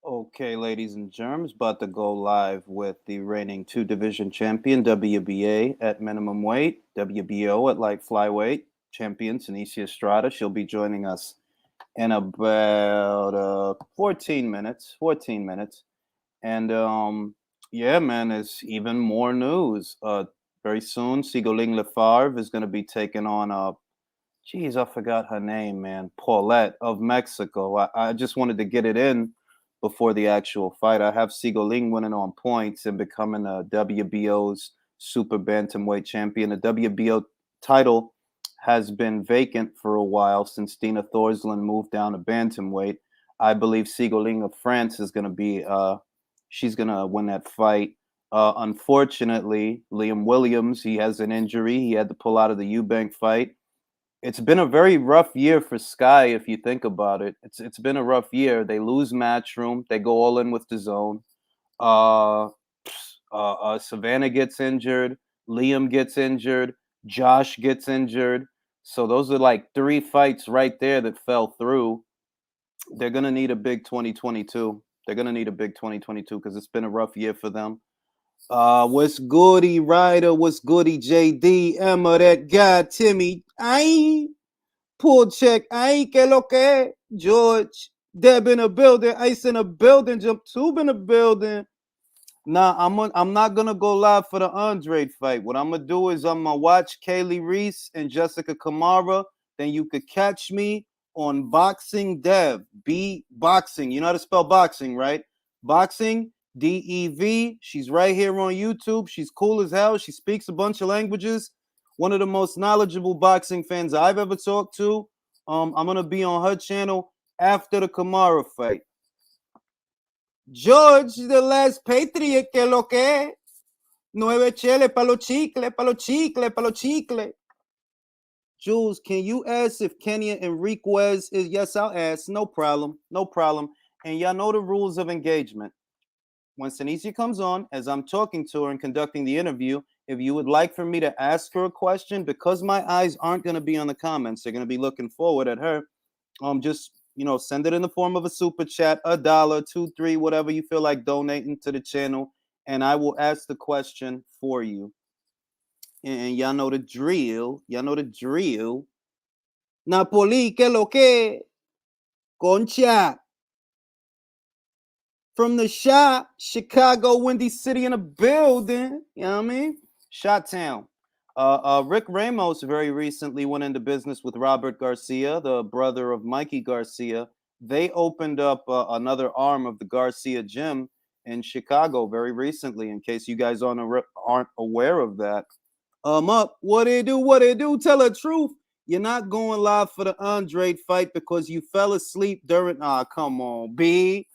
Okay, ladies and germs, about to go live with the reigning two division champion, WBA at minimum weight, WBO at light flyweight, champion Tanisha Estrada. She'll be joining us in about 14 minutes. 14 minutes. And yeah, man, there's even more news. Very soon, Sigoling Lefavre is going to be taking on geez, I forgot her name, man. Paulette of Mexico. I just wanted to get it in before the actual fight. I have Sigoling winning on points and becoming a WBO's super bantamweight champion. The WBO title has been vacant for a while since Dina Thorslund moved down to bantamweight. I believe Sigoling of France is going to be she's going to win that fight. Unfortunately, Liam Williams, he has an injury. He had to pull out of the Eubank fight. It's been a very rough year for Sky if you think about it. It's been a rough year. They lose Matchroom. They go all in with the zone. Uh, Savannah gets injured. Liam gets injured. Josh gets injured. So those are like three fights right there that fell through. They're gonna need a big 2022. They're gonna need a big 2022 because it's been a rough year for them. What's goody, Ryder? What's goody, JD? Emma, that guy, Timmy. I Pull check. Ay, que lo que? George. Deb in a building. Ice in a building. Jump Tube in a building. Nah, I'm not gonna go live for the Andre fight. What I'm gonna do is I'm gonna watch Kaylee Reese and Jessica Kamara. Then you could catch me on Boxing Dev. B Boxing. You know how to spell boxing, right? Boxing DEV. She's right here on YouTube. She's cool as hell. She speaks a bunch of languages. One of the most knowledgeable boxing fans I've ever talked to. I'm gonna be on her channel after the Kamara fight. George, the last patriot, que lo que? Nueve chile pa los chicle, pa los chicle, pa los chicle. Jules, can you ask if Kenya Enriquez is? Yes, I'll ask. No problem. No problem. And y'all know the rules of engagement. When Sanicia comes on, as I'm talking to her and conducting the interview, if you would like for me to ask her a question, because my eyes aren't going to be on the comments, they're going to be looking forward at her. Just send it in the form of a super chat, $1, two, three, whatever you feel like donating to the channel, and I will ask the question for you. And y'all know the drill. Y'all know the drill. Napoli, que lo que? Concha. From the shop, Chicago, Windy City in a building. You know what I mean? Shot Town. Rick Ramos very recently went into business with Robert Garcia, the brother of Mikey Garcia. They opened up another arm of the Garcia Gym in Chicago very recently, in case you guys aren't aware of that. Up, what they do, what they do, tell the truth. You're not going live for the Andre fight because you fell asleep during. Ah, come on, B.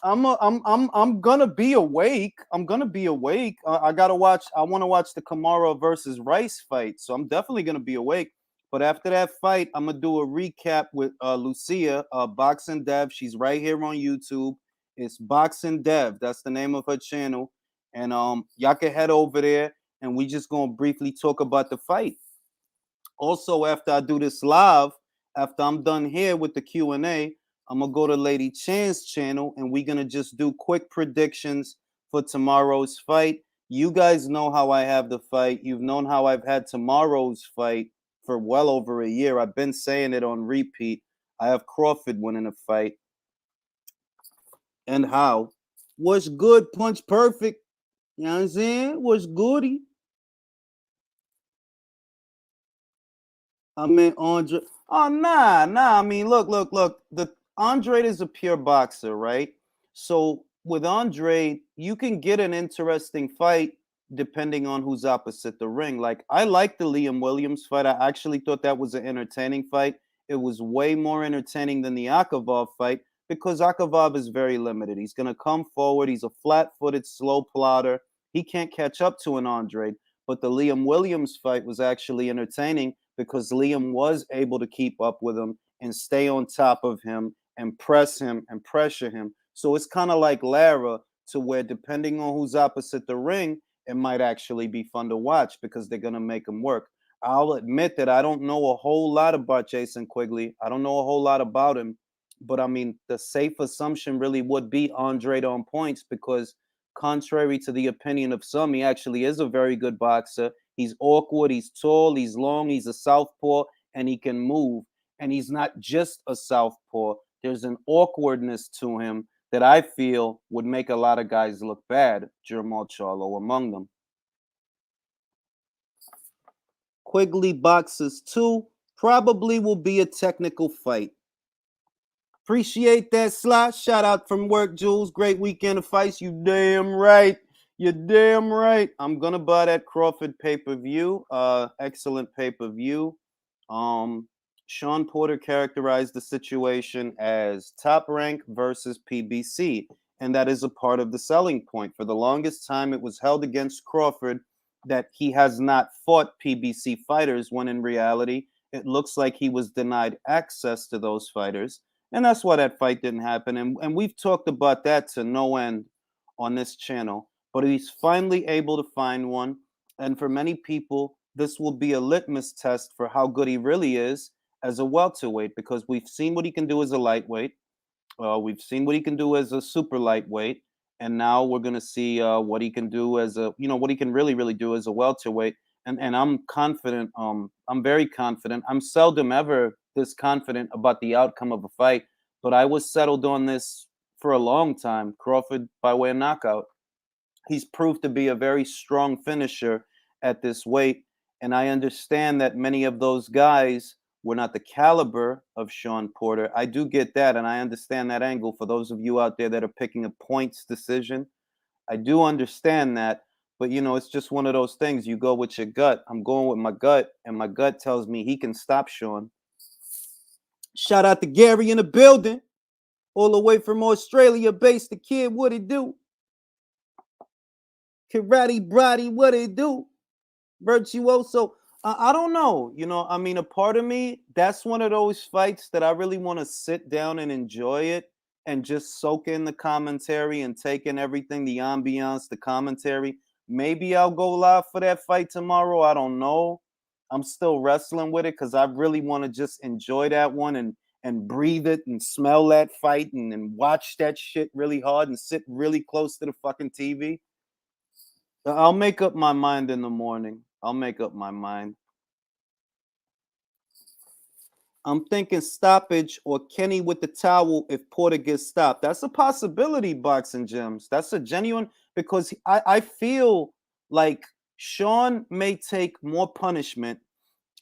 I'm gonna be awake. I'm gonna be awake. I gotta watch. I want to watch the Kamara versus Rice fight, so I'm definitely gonna be awake. But after that fight, I'm gonna do a recap with Lucia, Boxing Dev. She's right here on YouTube. It's Boxing Dev. That's the name of her channel, and y'all can head over there, and we just gonna briefly talk about the fight. Also, after I do this live, after I'm done here with the Q&A, I'm gonna go to Lady Chan's channel and we're gonna just do quick predictions for tomorrow's fight. You guys know how I have the fight. You've known how I've had tomorrow's fight for well over a year. I've been saying it on repeat. I have Crawford winning a fight. And how? What's good, punch perfect? You know what I'm saying? What's goody? I mean, Andre. Oh, nah. I mean, look. The Andre is a pure boxer, right? So with Andre, you can get an interesting fight depending on who's opposite the ring. Like I like the Liam Williams fight. I actually thought that was an entertaining fight. It was way more entertaining than the Akavov fight because Akavov is very limited. He's gonna come forward. He's a flat-footed, slow plotter. He can't catch up to an Andre. But the Liam Williams fight was actually entertaining because Liam was able to keep up with him and stay on top of him and press him and pressure him. So it's kind of like Lara, to where depending on who's opposite the ring, it might actually be fun to watch because they're going to make him work. I'll admit that I don't know a whole lot about Jason Quigley. I don't know a whole lot about him. But I mean, the safe assumption really would be Andre on points because, contrary to the opinion of some, he actually is a very good boxer. He's awkward, he's tall, he's long, he's a southpaw, and he can move. And he's not just a southpaw. There's an awkwardness to him that I feel would make a lot of guys look bad, Jermall Charlo among them. Quigley boxes 2 probably will be a technical fight. Appreciate that slot. Shout out from work, Jules. Great weekend of fights. You damn right. You're damn right. I'm gonna buy that Crawford pay-per-view. Excellent pay-per-view. Um, Sean Porter characterized the situation as top rank versus PBC, and that is a part of the selling point. For the longest time, it was held against Crawford that he has not fought PBC fighters, when in reality, it looks like he was denied access to those fighters. And that's why that fight didn't happen. And we've talked about that to no end on this channel. But he's finally able to find one. And for many people, this will be a litmus test for how good he really is as a welterweight, because we've seen what he can do as a lightweight. We've seen what he can do as a super lightweight. And now we're going to see what he can do as a, what he can really do as a welterweight. And I'm confident. I'm very confident. I'm seldom ever this confident about the outcome of a fight, but I was settled on this for a long time. Crawford by way of knockout. He's proved to be a very strong finisher at this weight, and I understand that many of those guys were not the caliber of Sean Porter. I do get that, and I understand that angle. For those of you out there that are picking a points decision, I do understand that, but it's just one of those things. You go with your gut. I'm going with my gut, and my gut tells me he can stop Sean. Shout out to Gary in the building, all the way from Australia based. The kid, what it do? Karate Brody, what it do? Virtuoso. I don't know. I mean, a part of me, that's one of those fights that I really want to sit down and enjoy it and just soak in the commentary and take in everything, the ambiance, the commentary. Maybe I'll go live for that fight tomorrow. I don't know. I'm still wrestling with it because I really want to just enjoy that one and breathe it and smell that fight and watch that shit really hard and sit really close to the fucking TV. I'll make up my mind in the morning. I'll make up my mind. I'm thinking stoppage or Kenny with the towel if Porter gets stopped. That's a possibility, Boxing Gems. That's a genuine, because I feel like Sean may take more punishment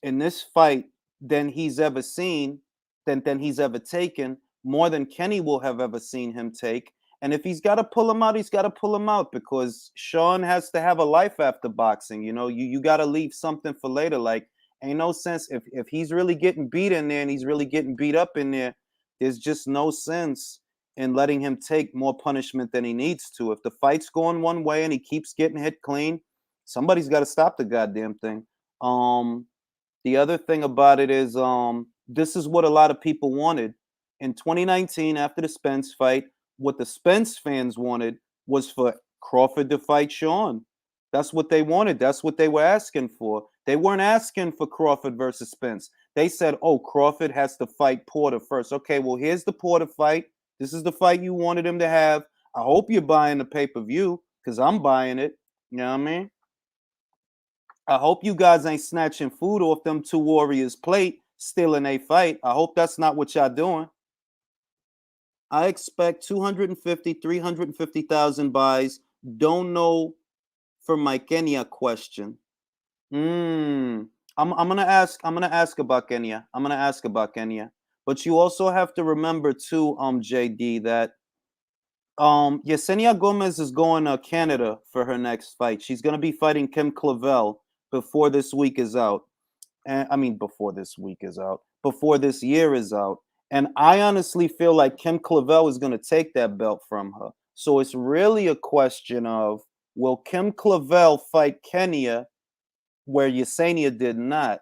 in this fight than he's ever seen, than he's ever taken, more than Kenny will have ever seen him take. And if he's got to pull him out, he's got to pull him out, because Sean has to have a life after boxing. You got to leave something for later. Like, ain't no sense if he's really getting beat in there and he's really getting beat up in there. There's just no sense in letting him take more punishment than he needs to. If the fight's going one way and he keeps getting hit clean, somebody's got to stop the goddamn thing. The other thing about it is, this is what a lot of people wanted in 2019 after the Spence fight. What the Spence fans wanted was for Crawford to fight Sean. That's what they wanted. That's what they were asking for. They weren't asking for Crawford versus Spence. They said, oh, Crawford has to fight Porter first. Okay, well, here's the Porter fight. This is the fight you wanted him to have. I hope you're buying the pay-per-view, because I'm buying it. You know what I mean? I hope you guys ain't snatching food off them two warriors' plate, stealing a fight. I hope that's not what y'all doing. I expect 250, 350,000 buys. Don't know for my Kenya question. I'm gonna ask about Kenya. I'm gonna ask about Kenya. But you also have to remember too, JD, that Yesenia Gomez is going to Canada for her next fight. She's gonna be fighting Kim Clavel before this week is out. And I mean before this week is out. Before this year is out. And I honestly feel like Kim Clavel is gonna take that belt from her. So it's really a question of, will Kim Clavel fight Kenya where Yesenia did not?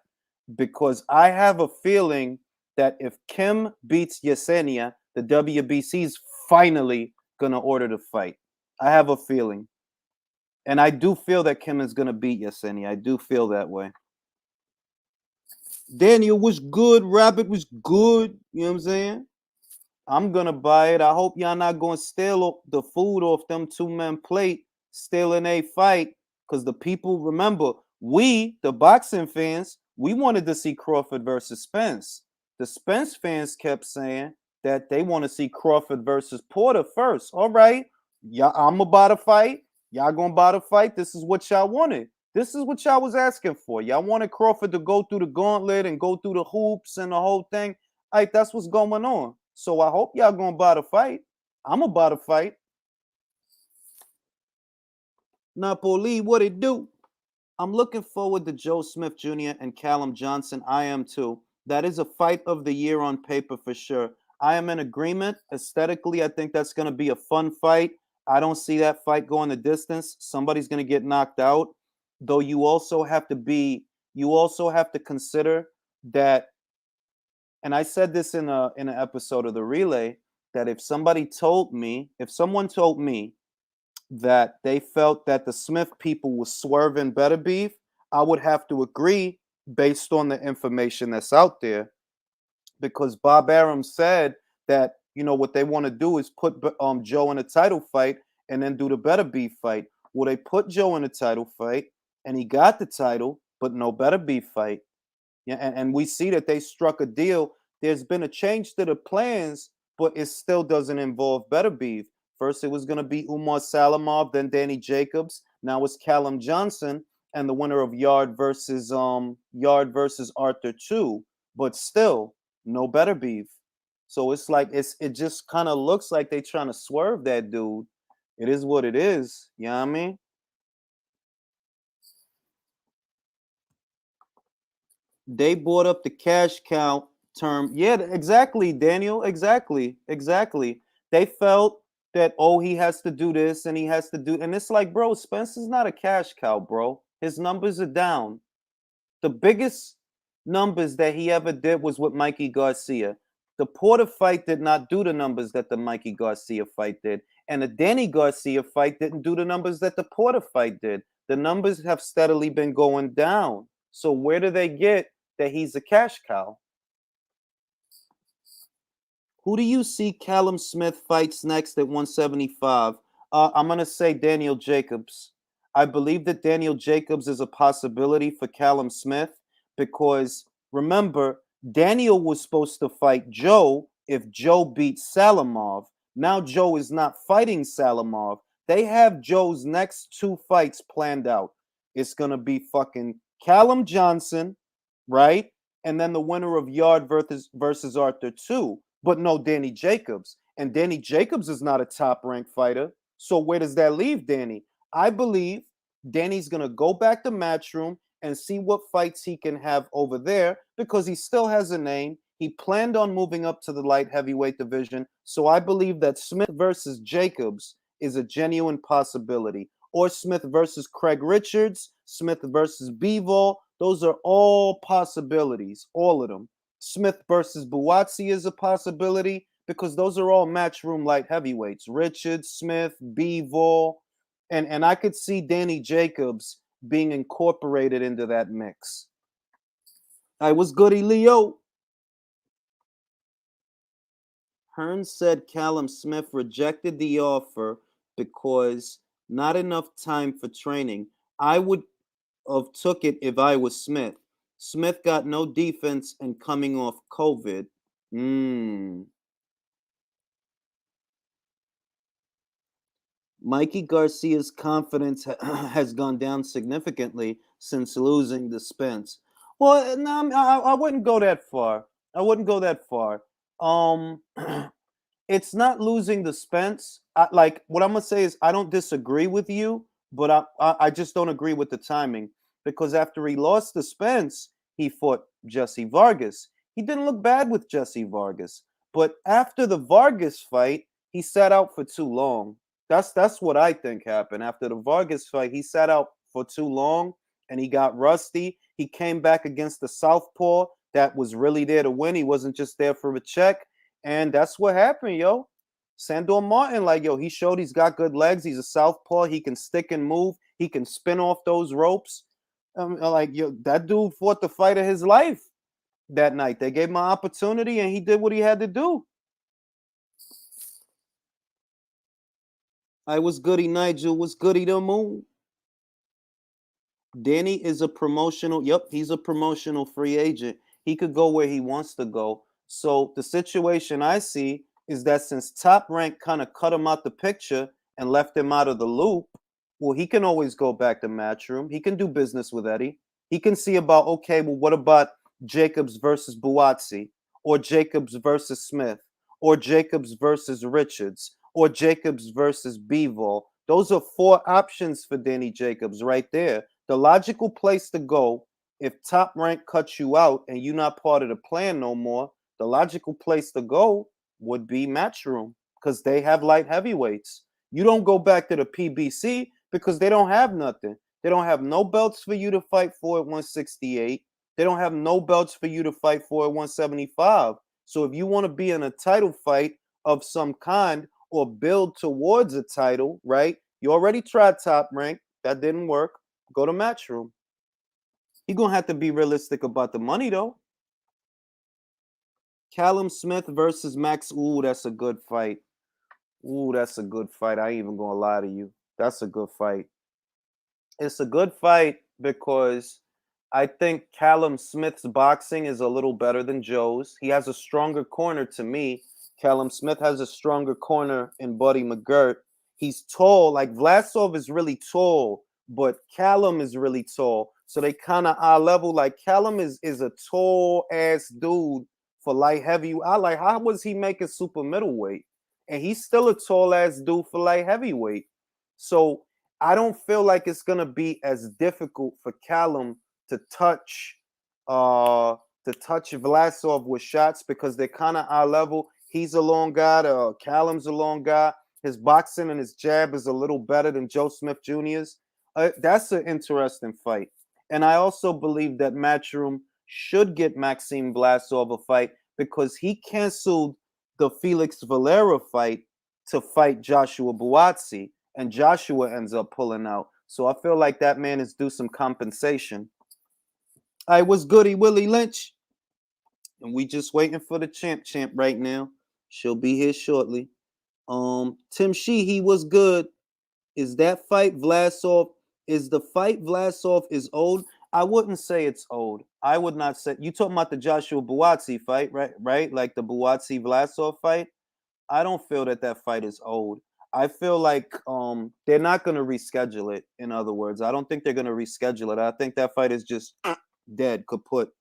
Because I have a feeling that if Kim beats Yesenia, the WBC is finally going to order the fight. I have a feeling. And I do feel that Kim is going to beat Yesenia. I do feel that way. Daniel was good. Rabbit was good. You know what I'm saying? I'm gonna buy it. I hope y'all not gonna steal the food off them two men plate, stealing a fight. Cause the people remember, we, the boxing fans, we wanted to see Crawford versus Spence. The Spence fans kept saying that they want to see Crawford versus Porter first. All right, y'all, I'm about to fight. Y'all gonna buy the fight. This is what y'all wanted. This is what y'all was asking for. Y'all wanted Crawford to go through the gauntlet and go through the hoops and the whole thing. Like, that's what's going on. So I hope y'all gonna buy the fight. I'm about to fight. Napoli, what it do? I'm looking forward to Joe Smith Jr. and Callum Johnson. I am too. That is a fight of the year on paper for sure. I am in agreement. Aesthetically, I think that's going to be a fun fight. I don't see that fight going the distance. Somebody's going to get knocked out. Though you also have to consider that, and I said this in an episode of the relay, that if someone told me that they felt that the Smith people was swerving better beef, I would have to agree based on the information that's out there. Because Bob Arum said that, what they want to do is put Joe in a title fight and then do the better beef fight. Well, they put Joe in a title fight and he got the title, but no better beef fight. Yeah, and we see that they struck a deal. There's been a change to the plans, but it still doesn't involve better beef. First, it was going to be Umar Salamov, then Danny Jacobs. Now it's Callum Johnson, and the winner of Yard versus Arthur 2. But still, no better beef. So it's like it just kind of looks like they trying to swerve that dude. It is what it is. You know what I mean? They brought up the cash cow term. Yeah, exactly, Daniel. Exactly. They felt that, oh, he has to do this and he has to do, and it's like, bro, Spencer's not a cash cow, bro. His numbers are down. The biggest numbers that he ever did was with Mikey Garcia. The Porter fight did not do the numbers that the Mikey Garcia fight did. And the Danny Garcia fight didn't do the numbers that the Porter fight did. The numbers have steadily been going down. So where do they get that he's a cash cow? Who do you see Callum Smith fights next at 175? I'm going to say Daniel Jacobs. I believe that Daniel Jacobs is a possibility for Callum Smith because remember, Daniel was supposed to fight Joe if Joe beat Salamov. Now Joe is not fighting Salamov. They have Joe's next two fights planned out. It's going to be fucking Callum Johnson, right? And then the winner of Yard versus Arthur 2, but no Danny Jacobs. And Danny Jacobs is not a top ranked fighter. So where does that leave Danny? I believe Danny's going to go back to Matchroom and see what fights he can have over there because he still has a name. He planned on moving up to the light heavyweight division. So I believe that Smith versus Jacobs is a genuine possibility. Or Smith versus Craig Richards, Smith versus Bivol. Those are all possibilities, all of them. Smith versus Buatsi is a possibility because those are all matchroom light heavyweights. Richards, Smith, Bivol, and I could see Danny Jacobs being incorporated into that mix. I was goody Leo. Hearn said Callum Smith rejected the offer because not enough time for training. I would have took it if I was Smith. Smith got no defense and coming off COVID. Mikey Garcia's confidence has gone down significantly since losing the Spence. Well, no, I wouldn't go that far. I wouldn't go that far. Um, it's not losing the Spence. Like what I'm gonna say is I don't disagree with you, but I just don't agree with the timing because after he lost the Spence, he fought Jesse Vargas. He didn't look bad with Jesse Vargas, but after the Vargas fight, he sat out for too long. That's what I think happened after the Vargas fight. He sat out for too long and he got rusty. He came back against the southpaw that was really there to win. He wasn't just there for a check. And that's what happened, yo. Sandor Martin, like, yo, he showed he's got good legs. He's a southpaw. He can stick and move. He can spin off those ropes. Like, yo, that dude fought the fight of his life that night. They gave him an opportunity, and he did what he had to do. I was goody Nigel, was goody the moon. Danny is a promotional. Yep, he's a promotional free agent. He could go where he wants to go. So the situation I see is that since Top Rank kind of cut him out the picture and left him out of the loop, well, he can always go back to Matchroom. He can do business with Eddie. He can see about, okay, well, what about Jacobs versus Buatsi, or Jacobs versus Smith, or Jacobs versus Richards, or Jacobs versus Bivol. Those are four options for Danny Jacobs right there. The logical place to go, if Top Rank cuts you out and you're not part of the plan no more, the logical place to go would be Matchroom because they have light heavyweights. You don't go back to the PBC because they don't have nothing. They don't have no belts for you to fight for at 168. They don't have no belts for you to fight for at 175. So if you want to be in a title fight of some kind or build towards a title, right? You already tried Top Rank. That didn't work. Go to Matchroom. You're going to have to be realistic about the money, though. Callum Smith versus Max. Ooh, that's a good fight. Ooh, that's a good fight. I ain't even going to lie to you. That's a good fight. It's a good fight because I think Callum Smith's boxing is a little better than Joe's. He has a stronger corner to me. Callum Smith has a stronger corner in Buddy McGirt. He's tall. Like Vlasov is really tall, but Callum is really tall. So they kind of eye level. Like Callum is a tall ass dude for light heavy. I like how was he making super middleweight? And he's still a tall ass dude for light heavyweight. So I don't feel like it's gonna be as difficult for Callum to touch Vlasov with shots because they're kind of eye level. He's a long guy. Callum's a long guy. His boxing and his jab is a little better than Joe Smith Jr.'s. That's an interesting fight. And I also believe that Matchroom should get Maxime Vlasov a fight because he canceled the Felix Valera fight to fight Joshua Buatsi, and Joshua ends up pulling out. So I feel like that man is due some compensation. I was goody Willie Lynch, and we just waiting for the champ right now. She'll be here shortly. Tim Sheehy was good. Is that fight Vlasov? Is the fight Vlasov is old? I wouldn't say it's old. I would not say you talking about the Joshua Buatsi fight, right? Right, like the Buatsi Vlasov fight. I don't feel that that fight is old. I feel like they're not going to reschedule it. In other words, I don't think they're going to reschedule it. I think that fight is just dead, kaput.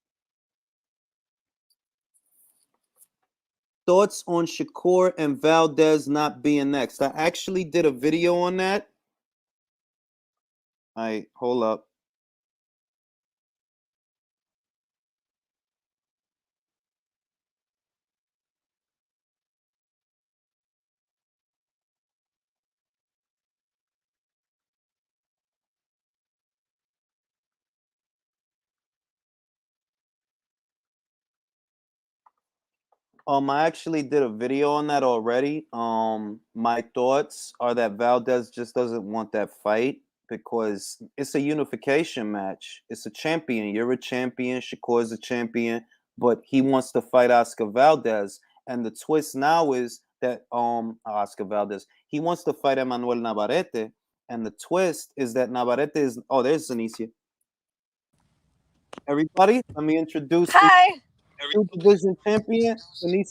Thoughts on Shakur and Valdez not being next? I actually did a video on that. All right, hold up. I actually did a video on that already. My thoughts are that Valdez just doesn't want that fight because it's a unification match. It's a champion. You're a champion. Shakur's a champion, but he wants to fight Oscar Valdez. And the twist now is that Oscar Valdez, he wants to fight Emmanuel Navarrete. And the twist is that Navarrete is there's Zanicia. Everybody, let me introduce the Hi. two division champion, Zanicia